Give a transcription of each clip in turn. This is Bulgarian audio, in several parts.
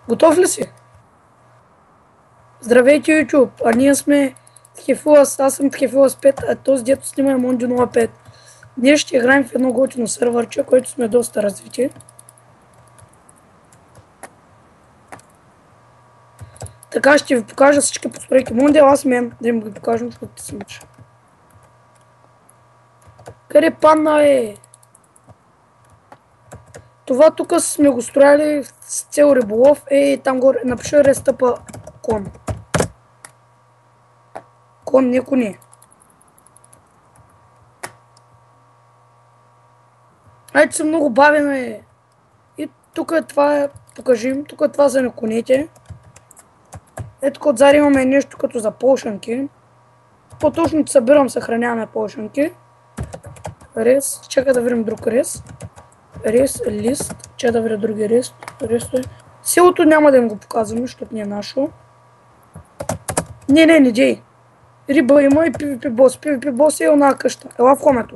Готов ли си? Здравейте, YouTube! А ние сме Тхефулас, аз съм Тхефулас 5, а този дето снима е Монди 05. Днес ще играем в едно готино сървърче, което сме доста развити. Така ще ви покажа всички постройки. Монди, аз мен да им ги покажем, защото ти смича. Къде падна е? Това тук сме го строяли с цел риболов. Там горе, напиши рестъпа кон. Кон, не коне. Айде съм много бавен е. И тук е това, покажим, тук е това за на конете. Ето тук отзади имаме нещо като за полшанки. По-точно събирам, съхраняваме полшанки. Рез, чакай да видим друг рез. Рез, лист, чакай да видя други рез. Селото няма да им го показваме, защото не е нашо. Не дей. Риба има и PvP бос. PvP бос е една къща. Ела в хомето.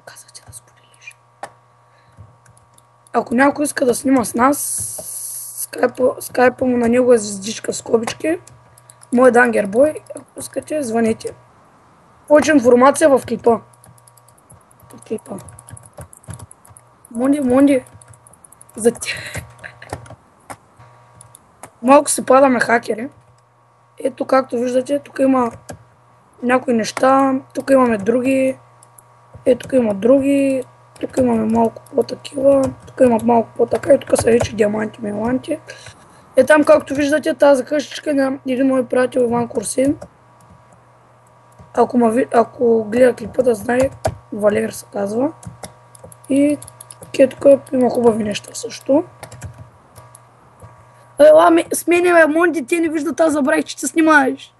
Казах ти да споделиш. Ако някой иска да снима с нас, скайпа му на него е звездичка в скобички. Мой Дангербой. Ако искате, звъните. Повече информация в клипа. Монди. За ти. Малко се падаме хакери. Ето както виждате, тук има някои неща, тук имаме други. Тук има други. Тук имаме малко по-такива. Тук има малко по-така и тук са вече диаманти, меланти. Там както виждате тази къщичка на един мой приятел Иван Курсин. Ако гледа клипа да знае, Валер се казва. И тук има хубави неща също. Ела, смени бе, Монди, те не виждат, аз забравих, че те снимаеш.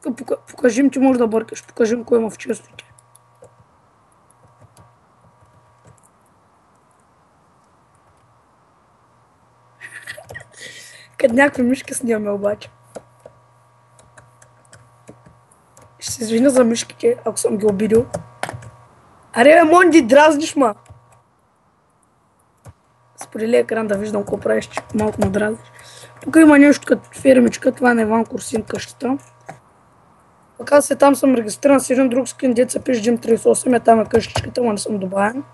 Тук покажим, ти можеш да бъркаш, покажим кой има в честите. Къде някакви мишки снимаме обаче. Ще се извиня за мишките, ако съм ги обидил. Аре бе, Монди, дразниш ма! Сподели екран да виждам какво правиш, че малко ме дразниш. Тук има нещо като фермичка, това е на Иван Курсин къщата. Така се там съм регистриран с един друг скин, дет се пише Jim 38, там е къщичката, но не съм добавен.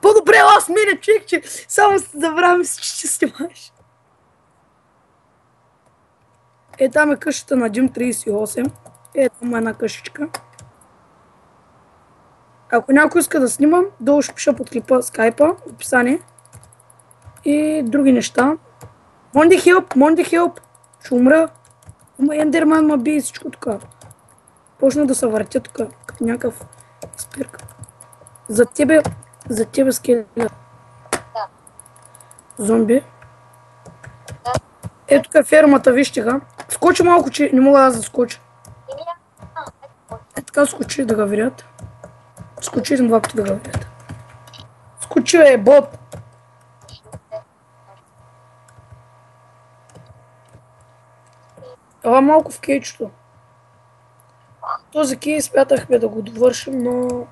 По-добре аз мене, човек, че само се забравям си, че ще снимаш. Там е къщата на Jim 38. Там е една къщичка. Ако някой иска да снимам, долу ще пиша под клипа скайпа, описание. И други неща. Монди хелп! Ще умра. Ама ендерман ма бие всичко тук. Почна да се въртя тук, като някакъв спирка. За тебе скелет. Да. Зомби. Тук е фермата, вижте га. Скочи малко, че не мога аз да скоча. Така скочи да го видят. Скочи един-два пъти да го видят. Скочи бе, бот! Ела малко в кейчето. Този кей смятахме да го довършим, но...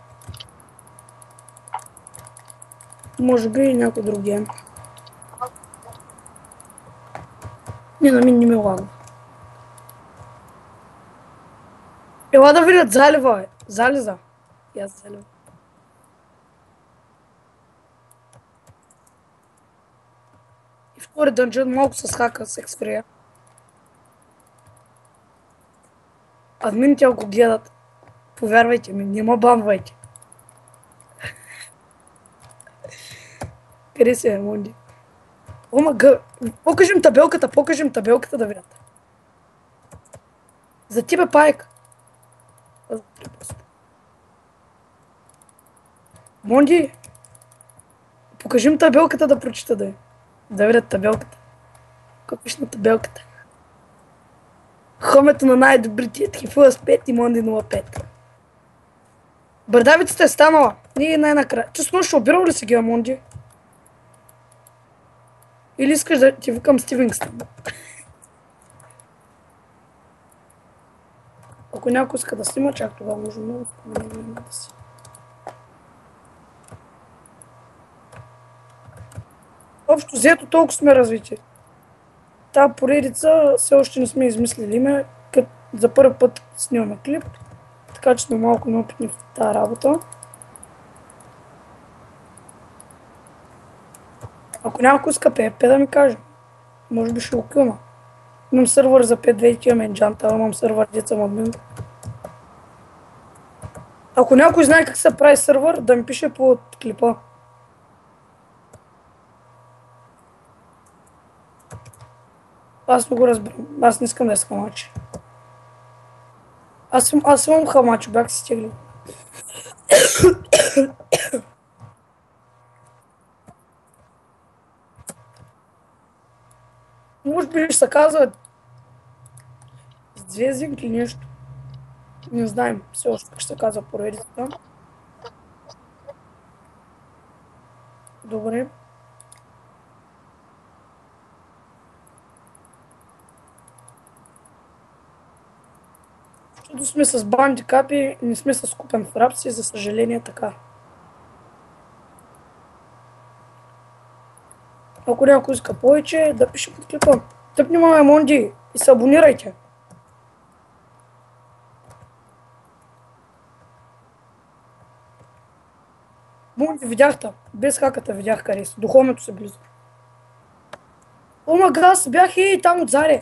Може би и някой друг ден. Не, на мен не ме лагва. Ела да видят залива, бе. Зализа. И аз залива. И втори дънжън малко с хака, с ексфрия. Админите ако гледат, повярвайте ми, не ме банвайте. Къде си е, Монди? Омага, покажем табелката да видят. За тебе, Пайк. Монди, покажем табелката да прочита да е. Да видят табелката. Какво пише на табелката? Хомето на най-добрите Тхефулас 5 и Монди 05. Бърдавицата е станала. Ние най-накрая. Че с нощ ще обирал ли си ги, Монди? Или искаш да ти викам Стивингстън? Ако някой иска да снима, чак тогава може много спомене да си. Общо взето толкова сме развити. Та поредица все още не сме измислили име, като за първи път снимаме клип, така че сме малко неопитни в тази работа. Ако някой иска PvP да ми каже, може би ще го килна. Имам сървър за 5.2 имам енджанта, имам сървър деца админ. Ако някой знае как се прави сървър, да ми пише по клипа. Аз не го разбирам. Аз не искам да се хамачи. Аз имам хамачи, бях си стеглил. Може би ще се казва звездник или нещо. Не знаем все още как ще се казва поредицата. Добре. Защото сме с бандикапи, не сме с купен в рапси, за съжаление така. Ако някой иска повече, да пише под клипа. Тъпни ме, Монди, и се абонирайте. Монди, видях та. Без хаката видях къде си. До хомето се близо. Ома газ, бях и там отзаре.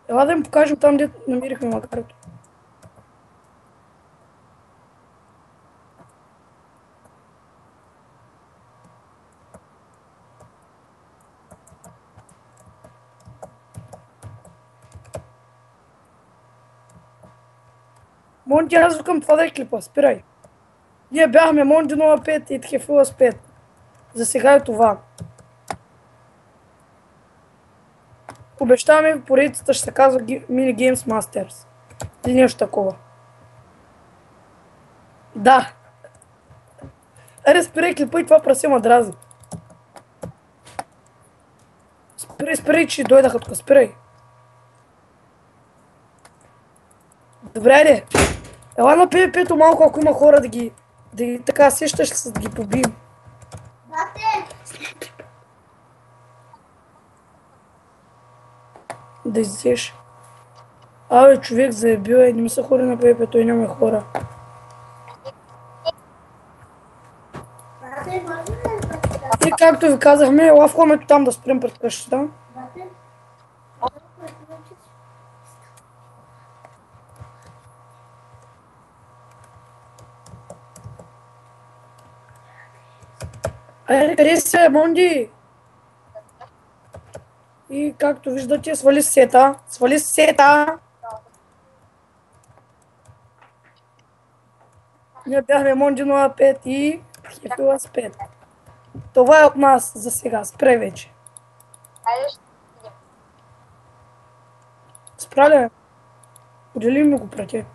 Ела да им покажем там, де намерихме магарето. Монди, аз викам това да е клипа, спирай. Ние бяхме Монди 05 и Тхефила с 5. За сега е това. Обещаваме, поредицата ще се казва Mini Games Masters. Или нещо такова. Да. Аре, спирай клипа и това прасе ма дразни. Спирай, че дойдаха тук, спирай. Добре, айде. Ела на PvP-то малко, ако има хора да ги така сещаш се да ги побием. Да излезеш. Абе, човек заебил е, не ми са хора на PvP-то и няма хора. И както ви казахме, ела в хомето там да спрем пред къщата. Айде, къде си, Монди? И както виждате, свали сета. Свали сета! Ние бяхме Монди 05 и Тхефила с 5. Това е от нас за сега. Спре вече. Спря ли? Подели ми го прати.